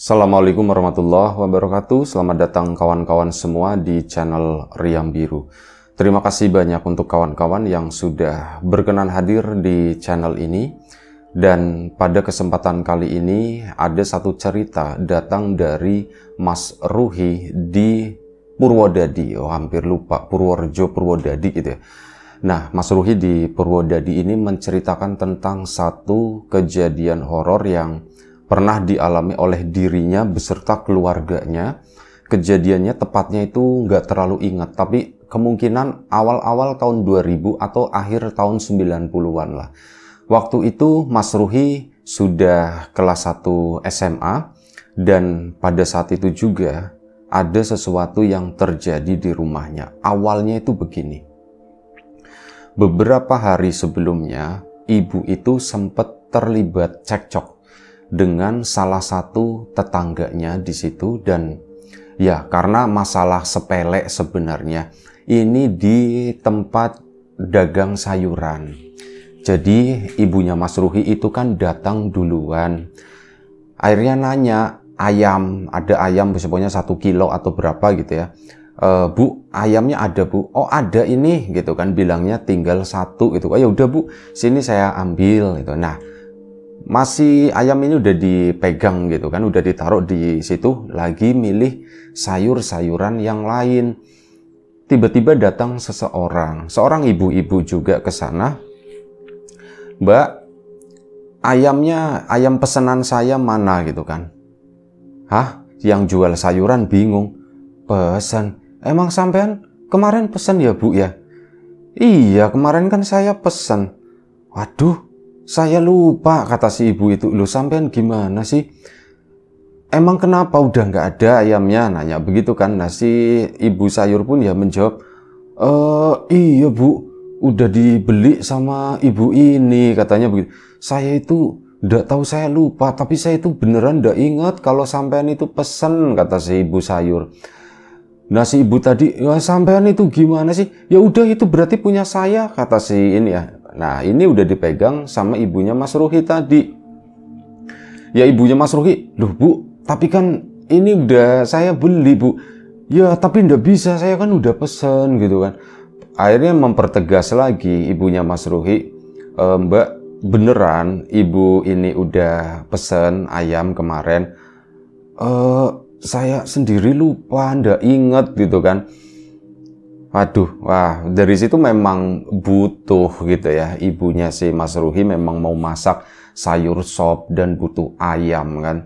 Assalamualaikum warahmatullahi wabarakatuh. Selamat datang kawan-kawan semua di channel Riang Biru. Terima kasih banyak untuk kawan-kawan yang sudah berkenan hadir di channel ini. Dan pada kesempatan kali ini ada satu cerita datang dari Mas Ruhi di Purwodadi. Oh, hampir lupa, Purworejo, Purwodadi gitu ya. Nah, Mas Ruhi di Purwodadi ini menceritakan tentang satu kejadian horor yang pernah dialami oleh dirinya beserta keluarganya. Kejadiannya tepatnya itu nggak terlalu ingat, tapi kemungkinan awal-awal tahun 2000 atau akhir tahun 90-an lah. Waktu itu Mas Ruhi sudah kelas 1 SMA, dan pada saat itu juga ada sesuatu yang terjadi di rumahnya. Awalnya itu begini. Beberapa hari sebelumnya, ibu itu sempat terlibat cekcok dengan salah satu tetangganya di situ, dan ya karena masalah sepele sebenarnya. Ini di tempat dagang sayuran. Jadi ibunya Mas Ruhi itu kan datang duluan. Akhirnya nanya, ada ayam pokoknya 1 kilo atau berapa gitu ya. Bu, ayamnya ada bu? Oh ada ini gitu kan, bilangnya tinggal 1 gitu. Oh ya udah bu, sini saya ambil gitu. Nah, masih ayam ini udah dipegang gitu kan, udah ditaruh di situ, lagi milih sayur-sayuran yang lain. Tiba-tiba datang seorang ibu-ibu juga ke sana. Mbak, ayam pesanan saya mana gitu kan? Hah? Yang jual sayuran bingung. Pesan? Emang sampean kemarin pesan ya bu ya? Iya, kemarin kan saya pesan. Waduh, saya lupa, kata si ibu itu. Lu sampean gimana sih? Emang kenapa udah nggak ada ayamnya? Nanya begitu kan. Nah, si ibu sayur pun ya menjawab, iya bu, udah dibeli sama ibu ini, katanya begitu. Saya itu nggak tahu, saya lupa, tapi saya itu beneran nggak ingat kalau sampean itu pesen, kata si ibu sayur. Nah, si ibu tadi, ya sampean itu gimana sih? Ya udah, itu berarti punya saya, kata si ini ya. Nah, ini udah dipegang sama ibunya Mas Ruhi tadi. Ya ibunya Mas Ruhi, loh bu, tapi kan ini udah saya beli bu. Ya tapi ndak bisa, saya kan udah pesen gitu kan. Akhirnya mempertegas lagi ibunya Mas Ruhi, Mbak, beneran ibu ini udah pesen ayam kemarin? Saya sendiri lupa, ndak inget gitu kan. Waduh, wah, dari situ memang butuh gitu ya. Ibunya si Mas Ruhi memang mau masak sayur sop dan butuh ayam kan.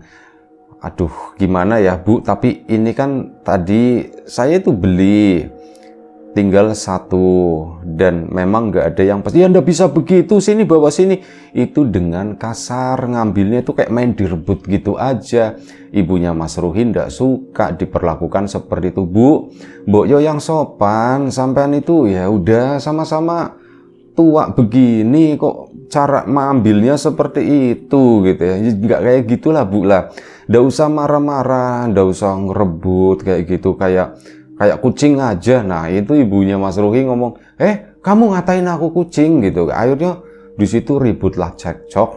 Aduh, gimana ya bu, tapi ini kan tadi saya itu beli tinggal 1 dan memang nggak ada yang pasti. Ya nggak bisa begitu, sini bawa sini. Itu dengan kasar, ngambilnya itu kayak main direbut gitu aja. Ibunya Mas Ruhi nggak suka diperlakukan seperti itu. Bu, mbok yo yang sopan, sampean itu ya udah sama-sama tua begini kok cara mengambilnya seperti itu gitu ya. Nggak kayak gitulah bu lah. Nggak usah marah-marah, nggak usah ngerebut kayak gitu, kayak kucing aja. Nah, itu ibunya Mas Ruhi ngomong, kamu ngatain aku kucing gitu. Akhirnya di situ ributlah cekcok,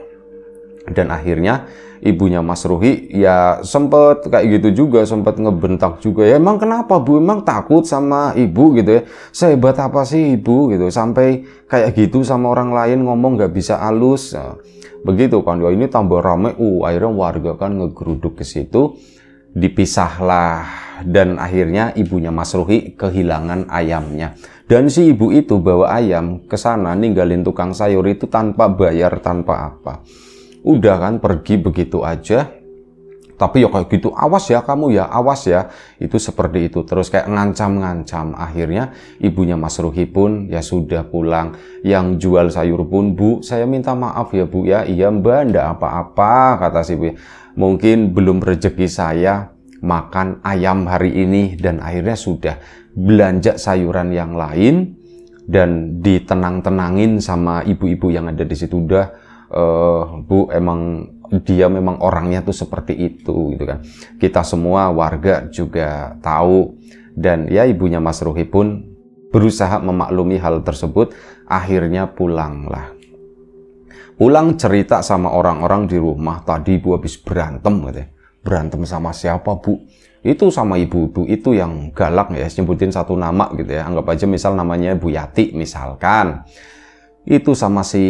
dan akhirnya ibunya Mas Ruhi ya sempet kayak gitu juga, sempet ngebentak juga. Ya emang kenapa bu, emang takut sama ibu gitu ya? Sehebat apa sih ibu gitu, sampai kayak gitu sama orang lain, ngomong nggak bisa halus. Nah, begitu kan, ya ini tambah rame. Akhirnya warga kan ngegeruduk ke situ, dipisahlah, dan akhirnya ibunya Mas Ruhi kehilangan ayamnya. Dan si ibu itu bawa ayam ke sana, ninggalin tukang sayur itu tanpa bayar, tanpa apa. Udah kan pergi begitu aja. Tapi ya kayak gitu, awas ya kamu ya, awas ya. Itu seperti itu, terus kayak ngancam-ngancam. Akhirnya ibunya Mas Ruhi pun ya sudah pulang. Yang jual sayur pun, bu, saya minta maaf ya bu ya. Iya mbak, ndak apa-apa, kata si ibu. Mungkin belum rezeki saya makan ayam hari ini. Dan akhirnya sudah belanja sayuran yang lain dan ditenang-tenangin sama ibu-ibu yang ada di situ. Udah, bu, emang dia memang orangnya tuh seperti itu gitu kan. Kita semua warga juga tahu, dan ya ibunya Mas Ruhi pun berusaha memaklumi hal tersebut. Akhirnya pulanglah. Pulang cerita sama orang-orang di rumah, tadi ibu habis berantem katanya. berantem sama siapa Bu? Itu sama ibu-ibu itu yang galak ya, nyebutin satu nama gitu ya. Anggap aja misal namanya Bu Yati misalkan. Itu sama si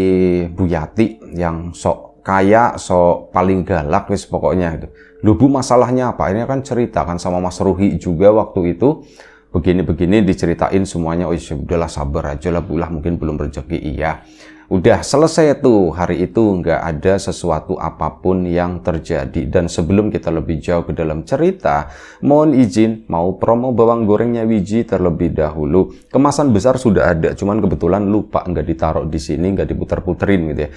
Bu Yati yang sok kaya, sok paling galak wis pokoknya gitu. Loh Bu, masalahnya apa? Ini kan cerita kan sama Mas Ruhi juga waktu itu. Begini-begini diceritain semuanya. Oh ya udahlah, sabar aja lah Bu lah, mungkin belum rezeki. Iya. Udah selesai tuh, hari itu nggak ada sesuatu apapun yang terjadi. Dan sebelum kita lebih jauh ke dalam cerita, mohon izin mau promo bawang gorengnya Wiji terlebih dahulu. Kemasan besar sudah ada, cuman kebetulan lupa nggak ditaruh di sini, nggak diputer-puterin gitu ya.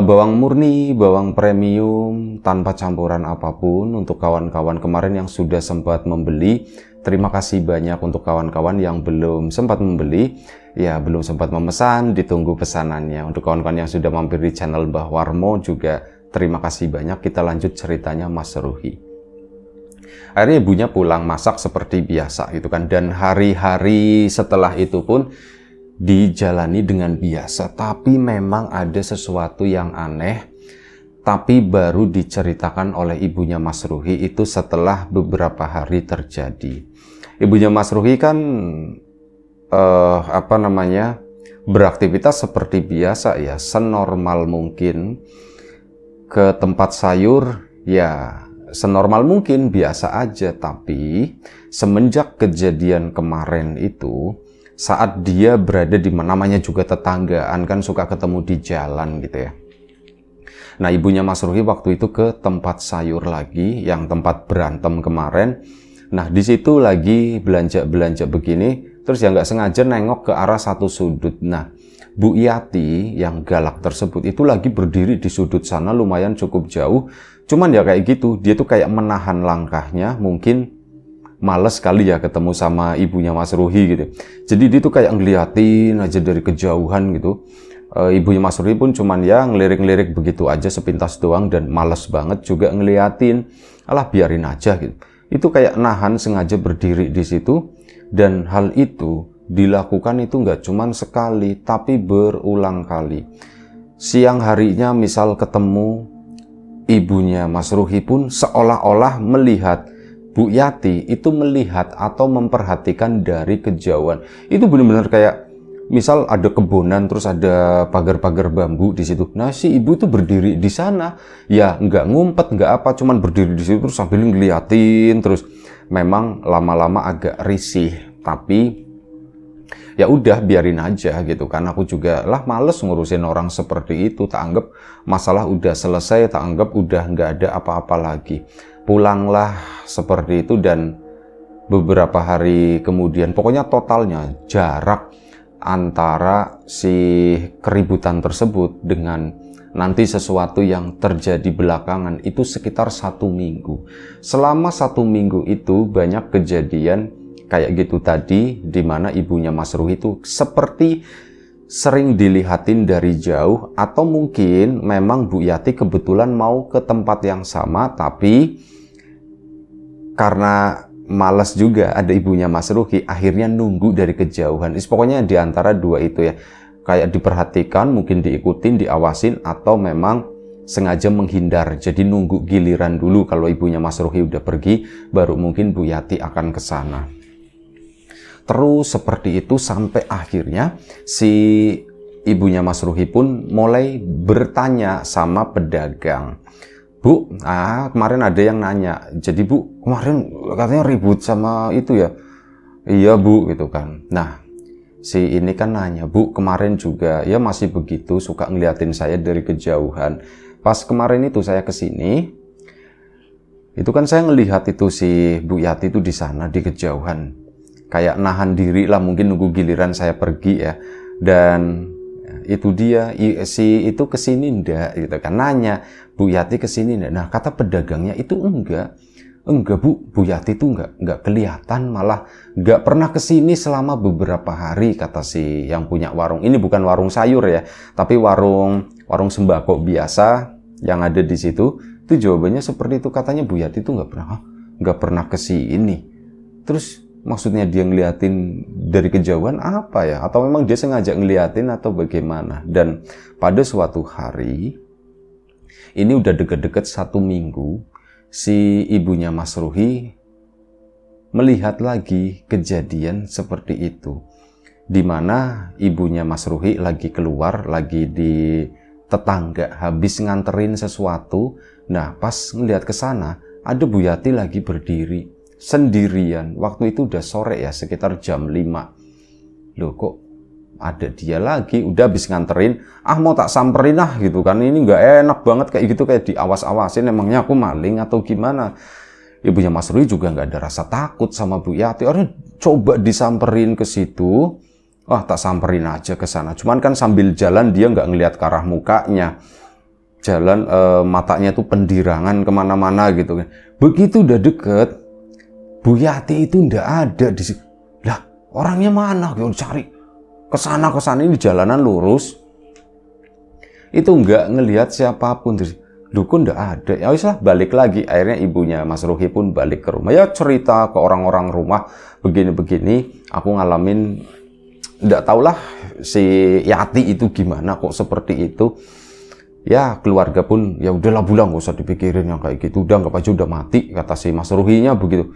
Bawang murni, bawang premium, tanpa campuran apapun untuk kawan-kawan kemarin yang sudah sempat membeli. Terima kasih banyak untuk kawan-kawan yang belum sempat membeli, ya belum sempat memesan, ditunggu pesanannya. Untuk kawan-kawan yang sudah mampir di channel Mbah Warmo juga terima kasih banyak. Kita lanjut ceritanya Mas Ruhi. Akhirnya ibunya pulang masak seperti biasa gitu kan, dan hari-hari setelah itu pun dijalani dengan biasa. Tapi memang ada sesuatu yang aneh. Tapi baru diceritakan oleh ibunya Mas Ruhi itu setelah beberapa hari terjadi. Ibunya Mas Ruhi kan beraktivitas seperti biasa ya, senormal mungkin, ke tempat sayur ya senormal mungkin, biasa aja. Tapi semenjak kejadian kemarin itu, saat dia berada di mana, namanya juga tetanggaan kan, suka ketemu di jalan gitu ya. Nah, ibunya Mas Ruhi waktu itu ke tempat sayur lagi, yang tempat berantem kemarin. Nah, di situ lagi belanja-belanja begini, terus ya nggak sengaja nengok ke arah satu sudut. Nah, Bu Yati yang galak tersebut itu lagi berdiri di sudut sana, lumayan cukup jauh. Cuman ya kayak gitu, dia tuh kayak menahan langkahnya, mungkin males kali ya ketemu sama ibunya Mas Ruhi gitu. Jadi dia tuh kayak ngeliatin aja dari kejauhan gitu. Ibunya Mas Ruhi pun cuman ya ngelirik-ngelirik begitu aja sepintas doang, dan males banget juga ngeliatin. Alah, biarin aja gitu. Itu kayak nahan sengaja berdiri di situ, dan hal itu dilakukan itu nggak cuman sekali tapi berulang kali. Siang harinya misal ketemu, ibunya Mas Ruhi pun seolah-olah melihat Bu Yati itu melihat atau memperhatikan dari kejauhan. Itu benar-benar kayak misal ada kebonan, terus ada pagar-pagar bambu di situ. Nah, si ibu itu berdiri di sana, ya nggak ngumpet, nggak apa, cuman berdiri di situ terus sambil ngeliatin terus. Memang lama-lama agak risih, tapi ya udah biarin aja gitu kan. Aku juga lah males ngurusin orang seperti itu. Tak anggap masalah udah selesai, tak anggap udah nggak ada apa-apa lagi. Pulanglah seperti itu, dan beberapa hari kemudian, pokoknya totalnya jarak antara si keributan tersebut dengan nanti sesuatu yang terjadi belakangan itu sekitar 1 minggu. Selama 1 minggu itu banyak kejadian kayak gitu tadi, di mana ibunya Mas Ruhi itu seperti sering dilihatin dari jauh, atau mungkin memang Bu Yati kebetulan mau ke tempat yang sama, tapi karena malas juga ada ibunya Mas Ruhi, akhirnya nunggu dari kejauhan. Pokoknya di antara dua itu ya, kayak diperhatikan, mungkin diikutin, diawasin, atau memang sengaja menghindar. Jadi nunggu giliran dulu, kalau ibunya Mas Ruhi udah pergi, baru mungkin Bu Yati akan ke sana. Terus seperti itu sampai akhirnya si ibunya Mas Ruhi pun mulai bertanya sama pedagang. Bu, kemarin ada yang nanya, jadi Bu, kemarin katanya ribut sama itu ya? Iya Bu, gitu kan. Nah, si ini kan nanya, Bu, kemarin juga ya masih begitu, suka ngeliatin saya dari kejauhan. Pas kemarin itu saya kesini, itu kan saya ngelihat itu si Bu Yati itu di sana di kejauhan. Kayak nahan diri lah, mungkin nunggu giliran saya pergi ya. Dan itu dia, si itu kesini ndak gitu kan, nanya Bu Yati kesini ndak. Nah, kata pedagangnya itu enggak Bu, Bu Yati itu enggak kelihatan, malah enggak pernah kesini selama beberapa hari, kata si yang punya warung. Ini bukan warung sayur ya, tapi warung sembako biasa yang ada di situ. Itu jawabannya seperti itu, katanya Bu Yati itu enggak pernah kesini. Terus maksudnya dia ngeliatin dari kejauhan apa ya? Atau memang dia sengaja ngeliatin atau bagaimana? Dan pada suatu hari, ini udah deket-deket 1 minggu, si ibunya Mas Ruhi melihat lagi kejadian seperti itu, di mana ibunya Mas Ruhi lagi keluar, lagi di tetangga, habis nganterin sesuatu. Nah, pas ngelihat ke sana, ada Bu Yati lagi berdiri sendirian. Waktu itu udah sore ya, sekitar jam 5. Loh, kok ada dia lagi? Udah habis nganterin, mau tak samperin gitu kan. Ini nggak enak banget kayak gitu, kayak diawas-awasin. Emangnya aku maling atau gimana? Ibunya Mas Ruhi juga nggak ada rasa takut sama Bu Yati. Orang coba disamperin ke situ. Tak samperin aja ke sana. Cuman kan sambil jalan dia nggak ngelihat ke arah mukanya. Jalan matanya tuh pendirangan kemana-mana gitu kan. Begitu udah deket, Bu Yati itu nggak ada di situ. Lah, orangnya mana? Cari ke sana ini jalanan lurus. Itu nggak ngelihat siapapun. Duh, kok nggak ada. Ya wis lah, balik lagi. Akhirnya ibunya Mas Ruhi pun balik ke rumah. Ya cerita ke orang-orang rumah, begini-begini. Aku ngalamin, nggak tahulah si Yati itu gimana kok seperti itu. Ya keluarga pun, ya udahlah Bula, nggak usah dipikirin yang kayak gitu. Udah anggap aja udah mati, kata si Mas Ruhinya begitu.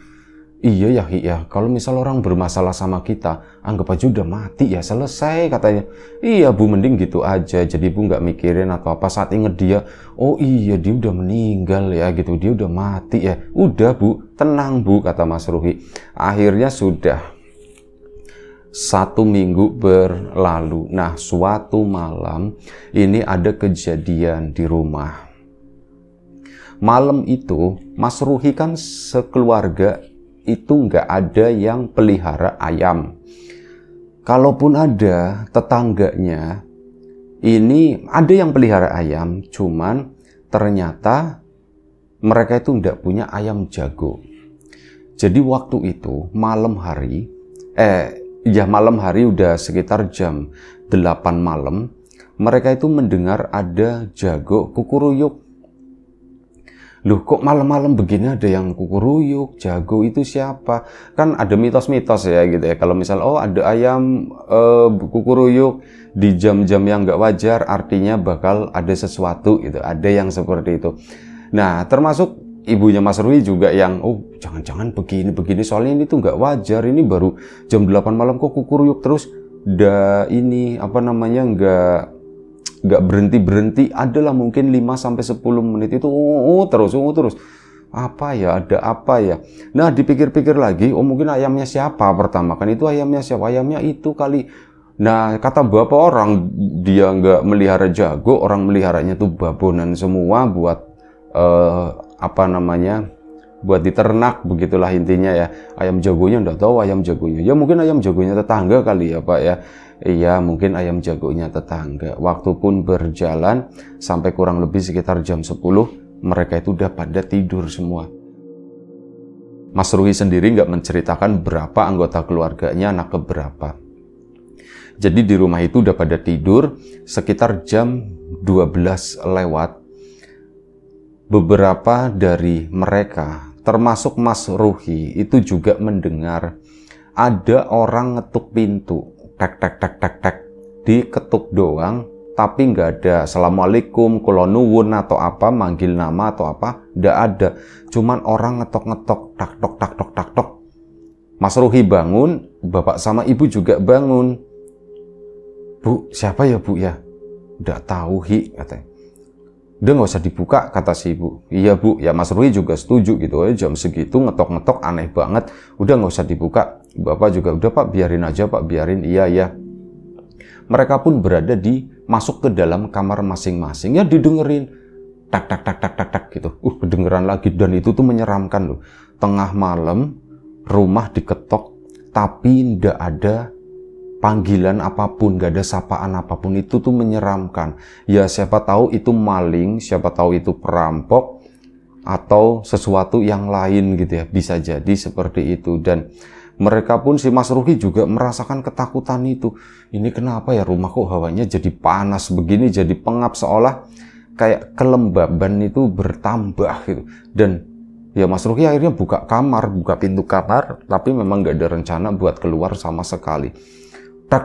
Iya ya, kalau misal orang bermasalah sama kita, anggap aja udah mati ya, selesai katanya. Iya Bu, mending gitu aja. Jadi Bu nggak mikirin atau apa. Saat inget dia, oh iya dia udah meninggal ya gitu, dia udah mati ya. Udah Bu, tenang Bu, kata Mas Ruhi. Akhirnya sudah 1 minggu berlalu. Nah, suatu malam ini ada kejadian di rumah. Malam itu Mas Ruhi kan sekeluarga itu nggak ada yang pelihara ayam. Kalaupun ada, tetangganya ini ada yang pelihara ayam, cuman ternyata mereka itu nggak punya ayam jago. Jadi waktu itu malam hari udah sekitar jam 8 malam, mereka itu mendengar ada jago kukuruyuk. Loh, kok malam-malam begini ada yang kukuruyuk, jago itu siapa? Kan ada mitos-mitos ya gitu ya. Kalau misal ada ayam kukuruyuk di jam-jam yang nggak wajar, artinya bakal ada sesuatu gitu. Ada yang seperti itu. Nah, termasuk ibunya Mas Ruhi juga yang jangan-jangan begini-begini, soalnya ini tuh nggak wajar. Ini baru jam 8 malam kok kukuruyuk terus. Nggak berhenti-berhenti, adalah mungkin 5-10 menit itu terus. Apa ya, ada apa ya? Nah, dipikir-pikir lagi, mungkin ayamnya siapa pertama, kan itu ayamnya siapa? Ayamnya itu kali. Nah, kata beberapa orang, dia nggak melihara jago, orang meliharanya tuh babonan semua buat buat diternak, begitulah intinya ya. Ayam jagonya nggak tahu ayam jagonya. Ya mungkin ayam jagonya tetangga kali ya Pak ya. Iya, mungkin ayam jagonya tetangga. Waktu pun berjalan sampai kurang lebih sekitar jam 10, mereka itu udah pada tidur semua. Mas Ruhi sendiri nggak menceritakan berapa anggota keluarganya, anak keberapa. Jadi di rumah itu udah pada tidur, sekitar jam 12 lewat. Beberapa dari mereka, termasuk Mas Ruhi, itu juga mendengar ada orang ngetuk pintu. Tek, diketuk doang, tapi nggak ada assalamualaikum, kula nuwun atau apa, manggil nama atau apa, nggak ada. Cuman orang ngetok-ngetok, tak tok. Mas Ruhi bangun, bapak sama ibu juga bangun. Bu, siapa ya Bu ya? Nggak tahu Hi, katanya. Udah nggak usah dibuka, kata si ibu. Iya Bu, ya Mas Ruhi juga setuju gitu. Jam segitu ngetok-ngetok aneh banget. Udah nggak usah dibuka. Bapak juga udah Pak, biarin aja Pak, biarin. Iya. Mereka pun berada masuk ke dalam kamar masing-masing. Ya didengerin. Tak gitu. Kedengeran lagi, dan itu tuh menyeramkan loh. Tengah malam, rumah diketok, tapi ndak ada panggilan apapun, gak ada sapaan apapun. Itu tuh menyeramkan. Ya siapa tahu itu maling, siapa tahu itu perampok, atau sesuatu yang lain gitu ya. Bisa jadi seperti itu. Dan mereka pun, si Mas Ruhi juga merasakan ketakutan itu. Ini kenapa ya rumah kok hawanya jadi panas begini, jadi pengap, seolah kayak kelembaban itu bertambah gitu. Dan ya Mas Ruhi akhirnya buka pintu kamar, tapi memang gak ada rencana buat keluar sama sekali. Tak,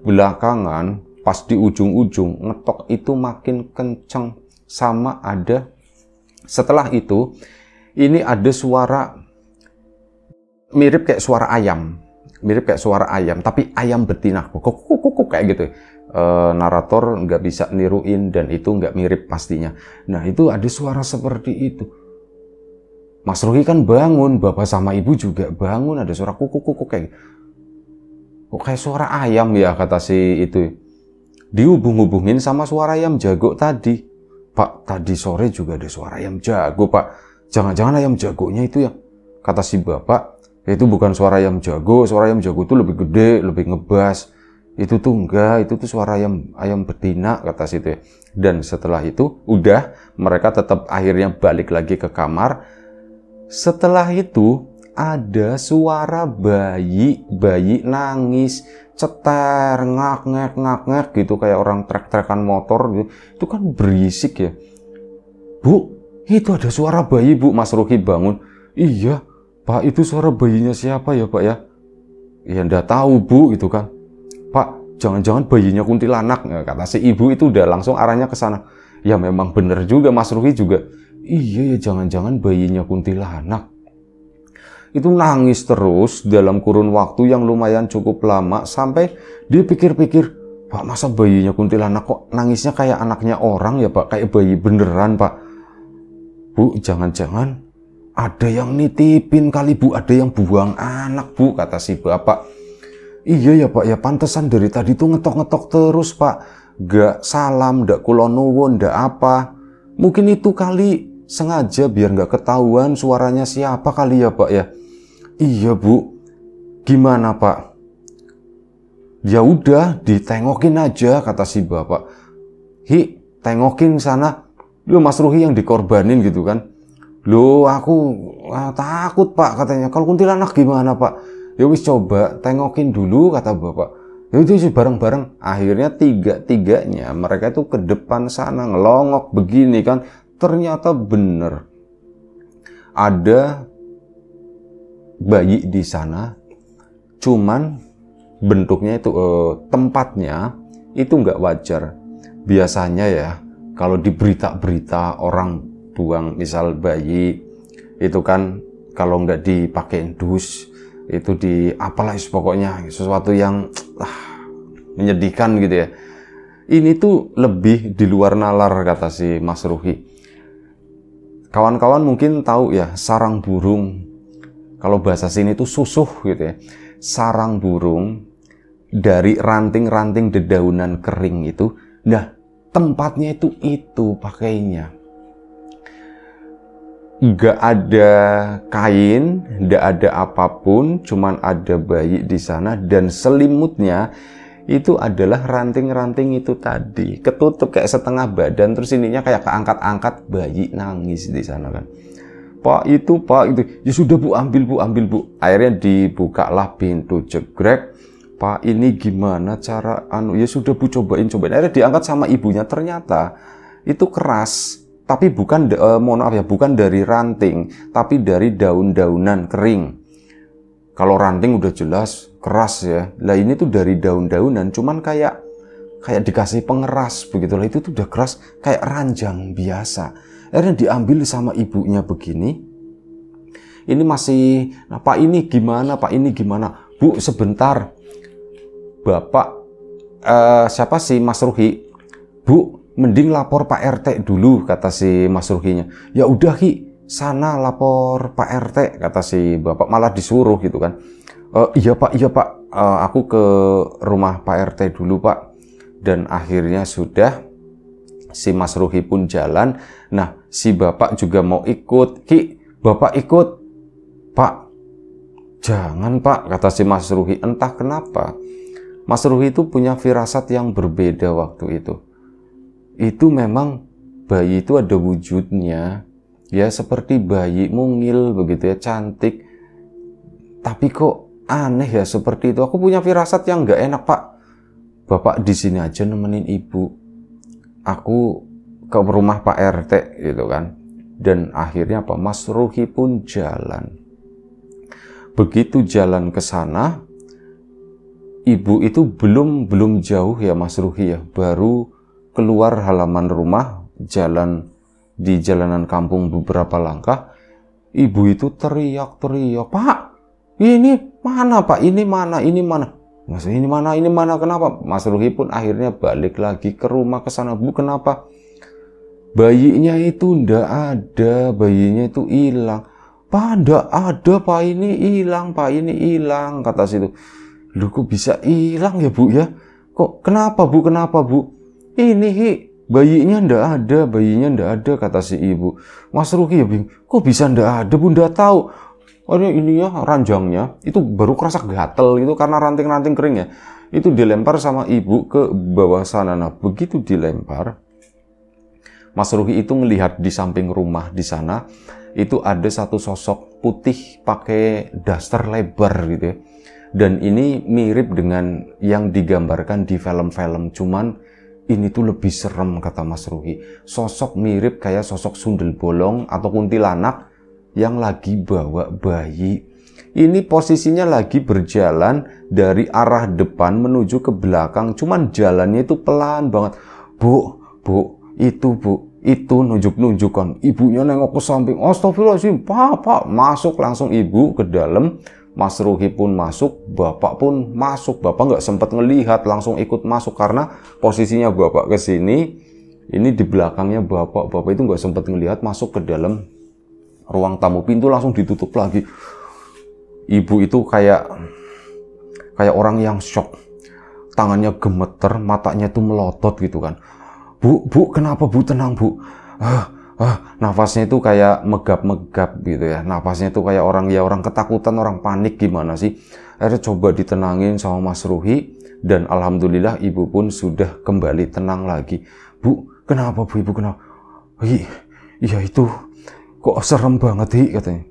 belakangan pas di ujung-ujung ngetok itu makin kenceng, sama ada Setelah itu, ini ada suara mirip kayak suara ayam. Mirip kayak suara ayam, tapi ayam betina. Kuk kayak gitu. Narator nggak bisa niruin dan itu nggak mirip pastinya. Nah, itu ada suara seperti itu. Mas Ruhi kan bangun, bapak sama ibu juga bangun, ada suara kuk kayak gitu. Kok kayak suara ayam ya, kata si itu. Dihubung-hubungin sama suara ayam jago tadi. Pak, tadi sore juga ada suara ayam jago, Pak. Jangan-jangan ayam jagonya itu ya, kata si bapak. Itu bukan suara ayam jago itu lebih gede, lebih ngebas. Itu tuh enggak, itu tuh suara ayam betina, kata si itu. Dan setelah itu, udah, mereka tetap akhirnya balik lagi ke kamar. Setelah itu, ada suara bayi nangis, cetar, ngak gitu, kayak orang trek-trekan motor gitu. Itu kan berisik ya. Bu, itu ada suara bayi, Bu. Mas Ruhi bangun. Iya, Pak, itu suara bayinya siapa ya, Pak ya? Ya enggak tahu, Bu, gitu kan. Pak, jangan-jangan bayinya kuntilanak, kata si ibu. Itu udah langsung arahnya ke sana. Ya memang bener juga, Mas Ruhi juga. Iya ya, jangan-jangan bayinya kuntilanak. Itu nangis terus dalam kurun waktu yang lumayan cukup lama, sampai dia pikir-pikir, Pak, masa bayinya kuntilanak kok nangisnya kayak anaknya orang ya, Pak? Kayak bayi beneran, Pak. Bu, jangan-jangan ada yang nitipin kali, Bu, ada yang buang anak, Bu, kata si bapak. Iya ya, Pak, ya pantesan dari tadi tuh ngetok-ngetok terus, Pak. Gak salam, gak kulonuwun, gak apa. Mungkin itu kali sengaja biar gak ketahuan suaranya siapa kali ya, Pak ya. Iya, Bu. Gimana, Pak? Ya udah, ditengokin aja, kata si bapak. Hi, tengokin sana. Loh, Mas Ruhi yang dikorbanin gitu kan. Loh, aku takut, Pak, katanya. Kalau kuntilanak gimana, Pak? Ya wis, coba tengokin dulu, kata bapak. Ya itu sih bareng-bareng. Akhirnya tiga-tiganya mereka itu ke depan sana ngelongok begini kan. Ternyata bener. Ada bayi di sana, cuman bentuknya itu tempatnya itu nggak wajar. Biasanya ya kalau di berita-berita orang buang misal bayi itu kan, kalau nggak dipakein dus itu di apalah, pokoknya sesuatu yang menyedihkan gitu ya. Ini tuh lebih di luar nalar, kata si Mas Ruhi. Kawan-kawan mungkin tahu ya, sarang burung. Kalau bahasa sini tuh susuh gitu ya. Sarang burung dari ranting-ranting dedaunan kering itu. Nah, tempatnya itu pakainya. Nggak ada kain, nggak ada apapun, cuman ada bayi di sana dan selimutnya itu adalah ranting-ranting itu tadi. Ketutup kayak setengah badan, terus ininya kayak keangkat-angkat, bayi nangis di sana kan. Pak itu. Ya sudah, Bu, ambil Bu. Akhirnya dibukalah pintu, jegrek. Pak, ini gimana cara ya sudah, Bu, cobain. Akhirnya diangkat sama ibunya. Ternyata itu keras, tapi bukan bukan dari ranting, tapi dari daun-daunan kering. Kalau ranting udah jelas keras ya. Lah ini tuh dari daun-daunan, cuman kayak dikasih pengeras begitulah. Itu tuh udah keras kayak ranjang biasa. Akhirnya diambil sama ibunya begini. Ini masih, nah, Pak ini gimana? Bu, sebentar. Bapak, siapa sih Mas Ruhi? Bu, mending lapor Pak RT dulu, kata si Mas Ruhinya. Ya udah, Ki, sana lapor Pak RT, kata si bapak. Malah disuruh gitu kan. Iya Pak, aku ke rumah Pak RT dulu, Pak. Dan akhirnya sudah, si Mas Ruhi pun jalan. Nah, si bapak juga mau ikut. Ki, bapak ikut. Pak, jangan, Pak, kata si Mas Ruhi. Entah kenapa Mas Ruhi itu punya firasat yang berbeda waktu itu. Itu memang bayi itu ada wujudnya, ya seperti bayi mungil begitu ya, cantik. Tapi kok aneh ya seperti itu. Aku punya firasat yang nggak enak, Pak. Bapak di sini aja nemenin ibu. Aku ke rumah Pak RT gitu kan. Dan akhirnya Pak Mas Ruhi pun jalan. Begitu jalan ke sana, ibu itu belum jauh ya Mas Ruhi ya, baru keluar halaman rumah, jalan di jalanan kampung beberapa langkah, ibu itu teriak-teriak, "Pak, ini mana Pak? Ini mana? Ini mana?" "Mas, ini mana? Ini mana? Kenapa?" Mas Ruhi pun akhirnya balik lagi ke rumah ke sana. "Bu, kenapa?" "Bayinya itu ndak ada, bayinya itu hilang." "Pak, ndak ada Pak, ini hilang Pak, ini hilang," kata situ. "Loh, kok bisa hilang ya Bu ya? Kok kenapa Bu? Kenapa Bu?" "Ini bayinya ndak ada," kata si ibu. Mas Ruki ya bingung, "Kok bisa ndak ada Bu? Ndak tahu." "Oh ini ya ranjangnya itu baru kerasa gatel gitu karena ranting-ranting kering ya." Itu dilempar sama ibu ke bawah sana. Nah, begitu dilempar, Mas Ruhi itu melihat di samping rumah di sana itu ada satu sosok putih pakai daster lebar gitu ya. Dan ini mirip dengan yang digambarkan di film-film, cuman ini tuh lebih serem, kata Mas Ruhi. Sosok mirip kayak sosok sundel bolong atau kuntilanak yang lagi bawa bayi. Ini posisinya lagi berjalan dari arah depan menuju ke belakang, cuman jalannya itu pelan banget. Bu, itu nunjuk-nunjukkan. Ibunya nengok ke samping. "Astagfirullahaladzim, Pak, masuk langsung ibu ke dalam." Mas Ruhi pun masuk, bapak pun masuk. Bapak nggak sempat ngelihat, langsung ikut masuk karena posisinya bapak ke sini, ini di belakangnya bapak. Bapak itu nggak sempat ngelihat, masuk ke dalam ruang tamu, pintu langsung ditutup lagi. Ibu itu kayak orang yang shock, tangannya gemeter, matanya tuh melotot gitu kan. Bu, kenapa Bu? Tenang Bu. Nafasnya itu kayak megap-megap gitu ya. Nafasnya itu kayak orang ketakutan, orang panik gimana sih. Akhirnya coba ditenangin sama Mas Ruhi. Dan alhamdulillah ibu pun sudah kembali tenang lagi. "Bu, kenapa Bu? Ibu kenapa?" Iya itu, kok serem banget Hi, katanya.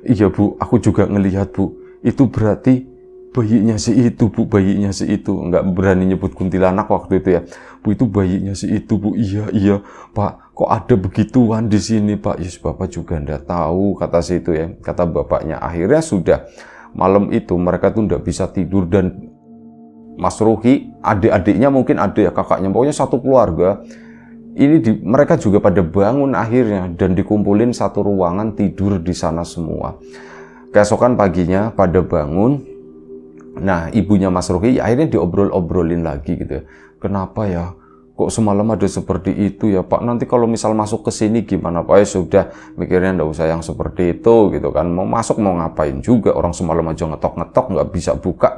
"Iya Bu, aku juga ngelihat Bu. Itu berarti bayinya si itu Bu, bayinya si itu." Nggak berani nyebut kuntilanak waktu itu ya. "Bu, itu bayinya si itu Bu." Iya Pak, kok ada begituan di sini Pak?" "Yes, Bapak juga ndak tahu," kata si itu ya, kata bapaknya. Akhirnya sudah malam itu mereka tuh ndak bisa tidur, dan Mas Ruhi, adik-adiknya mungkin ada ya, kakaknya, pokoknya satu keluarga. Mereka juga pada bangun akhirnya dan dikumpulin satu ruangan tidur di sana semua. Keesokan paginya pada bangun. Nah, ibunya Mas Ruhi akhirnya diobrol-obrolin lagi gitu ya. "Kenapa ya? Kok semalam ada seperti itu ya Pak? Nanti kalau misal masuk ke sini gimana Pak?" "Ya sudah, mikirnya nggak usah yang seperti itu gitu kan. Mau masuk mau ngapain juga, orang semalam aja ngetok-ngetok nggak bisa buka."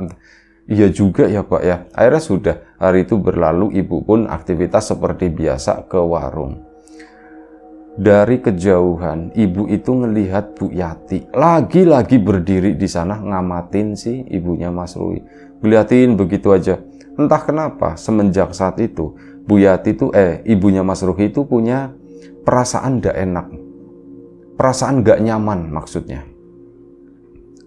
"Iya juga ya Pak ya." Akhirnya sudah, hari itu berlalu, ibu pun aktivitas seperti biasa ke warung. Dari kejauhan, ibu itu ngelihat Bu Yati lagi-lagi berdiri di sana ngamatin si ibunya Mas Ruhi. Ngeliatin begitu aja. Entah kenapa semenjak saat itu Bu Yati itu, ibunya Mas Ruhi itu punya perasaan gak enak. Perasaan gak nyaman maksudnya.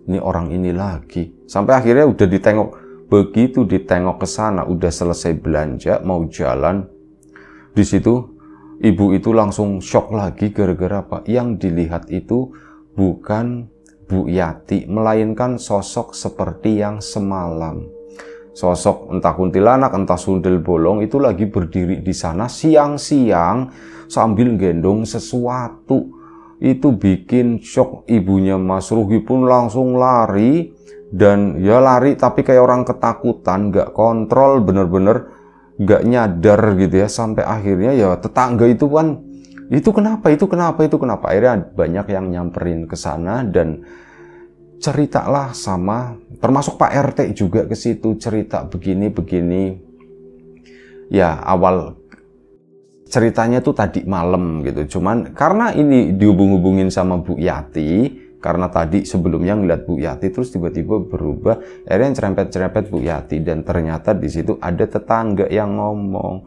Ini orang ini lagi. Sampai akhirnya udah ditengok. Begitu ditengok ke sana, udah selesai belanja, mau jalan. Di situ ibu itu langsung shock lagi gara-gara apa? Yang dilihat itu bukan Bu Yati, melainkan sosok seperti yang semalam. Sosok entah kuntilanak, entah sundel bolong itu lagi berdiri di sana siang-siang sambil gendong sesuatu. Itu bikin shock. Ibunya Mas Ruhi pun langsung lari. Dan ya lari tapi kayak orang ketakutan, gak kontrol, bener-bener gak nyadar gitu ya. Sampai akhirnya ya tetangga itu kan, itu kenapa. Akhirnya banyak yang nyamperin ke sana dan ceritalah sama, termasuk Pak RT juga ke situ, cerita begini. Ya awal ceritanya tuh tadi malam gitu. Cuman karena ini dihubung-hubungin sama Bu Yati, karena tadi sebelumnya ngeliat Bu Yati terus tiba-tiba berubah, akhirnya cerempet-cerempet Bu Yati, dan ternyata di situ ada tetangga yang ngomong,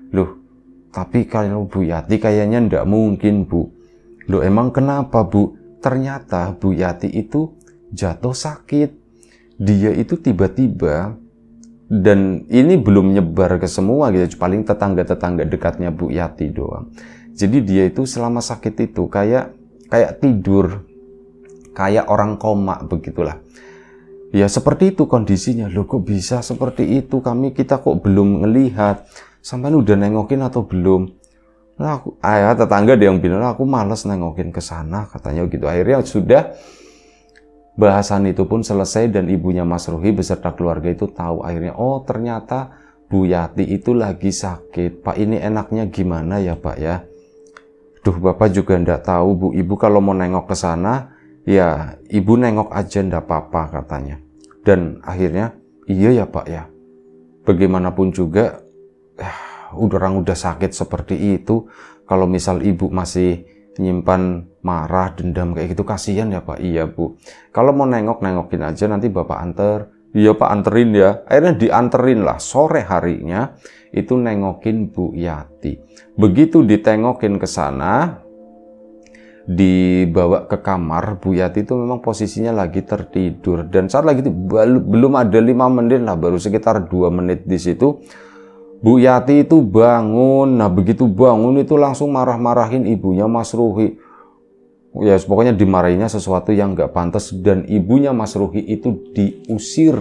"Loh, tapi kalau Bu Yati kayaknya ndak mungkin Bu." "Loh, emang kenapa Bu?" Ternyata Bu Yati itu jatuh sakit. Dia itu tiba-tiba, dan ini belum nyebar ke semua gitu, paling tetangga-tetangga dekatnya Bu Yati doang. Jadi dia itu selama sakit itu kayak tidur, kayak orang koma begitulah. Ya seperti itu kondisinya. "Loh, kok bisa seperti itu? Kita kok belum ngelihat. Sampai udah nengokin atau belum?" Nah, tetangga dia yang bilang, aku males nengokin ke sana, katanya gitu. Akhirnya sudah bahasan itu pun selesai dan ibunya Mas Ruhi beserta keluarga itu tahu akhirnya, oh ternyata Bu Yati itu lagi sakit. Pak, ini enaknya gimana ya Pak ya? Duh, Bapak juga ndak tahu Bu, Ibu kalau mau nengok ke sana, ya Ibu nengok aja ndak apa-apa katanya. Dan akhirnya, iya ya Pak ya. Bagaimanapun juga, orang udah sakit seperti itu, kalau misal Ibu masih nyimpan marah, dendam kayak gitu, kasihan ya Pak. Iya Bu, kalau mau nengokin aja, nanti Bapak anter. Iya Pak, anterin ya. Akhirnya dianterin lah, sore harinya itu nengokin Bu Yati. Begitu ditengokin ke sana, dibawa ke kamar, Bu Yati itu memang posisinya lagi tertidur. Dan saat lagi itu belum ada 5 menit lah, baru sekitar 2 menit di situ Bu Yati itu bangun. Nah, begitu bangun itu langsung marah-marahin ibunya Mas Ruhi. Ya, pokoknya dimarahinnya sesuatu yang nggak pantas, dan ibunya Mas Ruhi itu diusir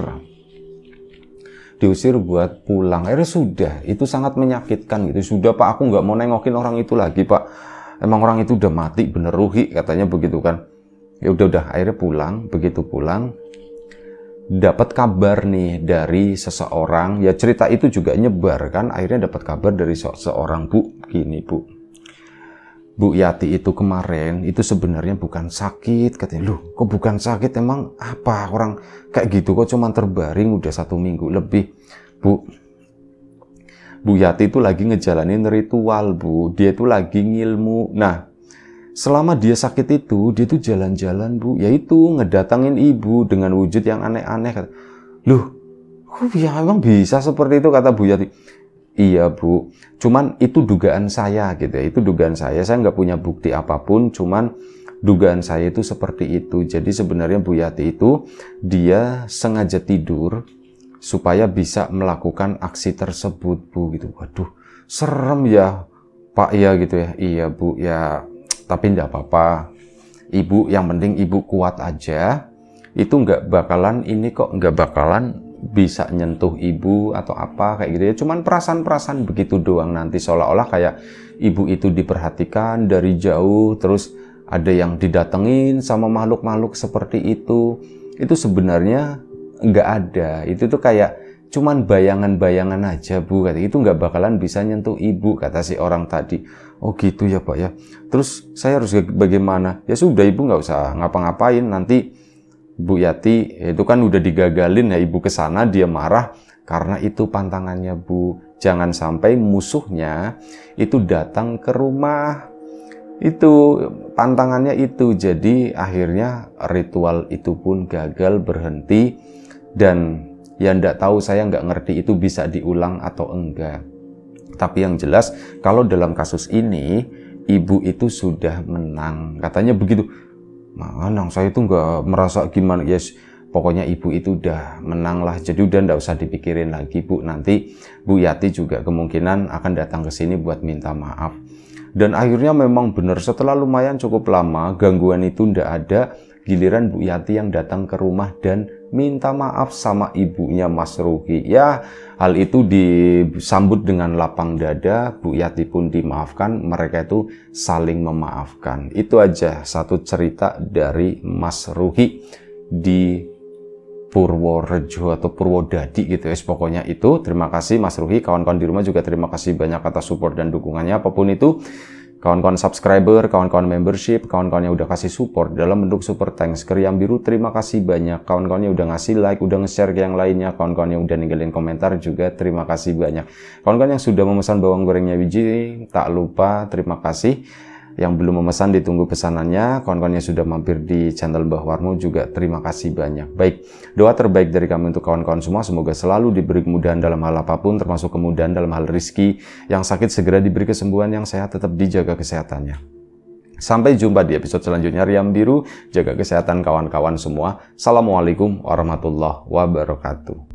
buat pulang. Akhirnya sudah, itu sangat menyakitkan gitu. Sudah Pak, aku nggak mau nengokin orang itu lagi Pak. Emang orang itu udah mati bener Ruhi, katanya begitu kan. Ya udah, akhirnya pulang. Begitu pulang, dapat kabar nih dari seseorang, ya cerita itu juga nyebar kan, akhirnya dapat kabar dari seseorang, Bu, gini Bu Yati itu kemarin itu sebenarnya bukan sakit, katanya. Loh, kok bukan sakit, emang apa orang kayak gitu kok cuman terbaring udah 1 minggu lebih. Bu Yati itu lagi ngejalanin ritual Bu, dia itu lagi ngilmu. Nah, selama dia sakit itu, dia tuh jalan-jalan Bu, yaitu ngedatangin ibu dengan wujud yang aneh-aneh. Loh, kok ya emang bisa seperti itu, kata Bu Yati. Iya Bu, cuman itu dugaan saya gitu ya, itu dugaan saya nggak punya bukti apapun, cuman dugaan saya itu seperti itu. Jadi sebenarnya Bu Yati itu, dia sengaja tidur supaya bisa melakukan aksi tersebut Bu, gitu. Waduh, serem ya Pak ya gitu ya. Iya Bu, ya tapi enggak apa-apa Ibu, yang penting Ibu kuat aja. Itu nggak bakalan bisa nyentuh Ibu atau apa kayak gitu ya. Cuman perasaan-perasaan begitu doang, nanti seolah-olah kayak Ibu itu diperhatikan dari jauh, terus ada yang didatengin sama makhluk-makhluk seperti itu. Itu sebenarnya nggak ada. Itu tuh kayak cuman bayangan-bayangan aja Bu, kata. Itu nggak bakalan bisa nyentuh Ibu, kata si orang tadi. Oh gitu ya Pak ya. Terus saya harus bagaimana? Ya sudah, Ibu nggak usah ngapa-ngapain. Nanti Bu Yati itu kan udah digagalin ya, Ibu kesana dia marah karena itu pantangannya Bu. Jangan sampai musuhnya itu datang ke rumah. Itu pantangannya itu. Jadi akhirnya ritual itu pun gagal, berhenti. Dan ya ndak tahu, saya nggak ngerti itu bisa diulang atau enggak. Tapi yang jelas kalau dalam kasus ini Ibu itu sudah menang, katanya begitu. Menang, saya itu nggak merasa gimana, yes, pokoknya Ibu itu udah menang lah. Jadi udah ndak usah dipikirin lagi Bu. Nanti Bu Yati juga kemungkinan akan datang ke sini buat minta maaf. Dan akhirnya memang benar, setelah lumayan cukup lama gangguan itu ndak ada, giliran Bu Yati yang datang ke rumah dan minta maaf sama ibunya Mas Ruhi. Ya, hal itu disambut dengan lapang dada, Bu Yati pun dimaafkan, mereka itu saling memaafkan. Itu aja satu cerita dari Mas Ruhi di Purworejo atau Purwodadi gitu ya. Pokoknya itu, terima kasih Mas Ruhi. Kawan-kawan di rumah juga terima kasih banyak atas support dan dukungannya, apapun itu. Kawan-kawan subscriber, kawan-kawan membership, kawan-kawan yang udah kasih support dalam bentuk super thanks ke Riam Biru, terima kasih banyak. Kawan-kawan yang udah ngasih like, udah nge-share ke yang lainnya, kawan-kawan yang udah ninggalin komentar juga terima kasih banyak. Kawan-kawan yang sudah memesan bawang gorengnya biji, tak lupa terima kasih. Yang belum memesan ditunggu pesanannya. Kawan-kawan yang sudah mampir di channel Mbah Warmo juga terima kasih banyak. Baik, doa terbaik dari kami untuk kawan-kawan semua, semoga selalu diberi kemudahan dalam hal apapun, termasuk kemudahan dalam hal rizki. Yang sakit segera diberi kesembuhan, yang sehat tetap dijaga kesehatannya. Sampai jumpa di episode selanjutnya Riam Biru. Jaga kesehatan kawan-kawan semua. Assalamualaikum warahmatullahi wabarakatuh.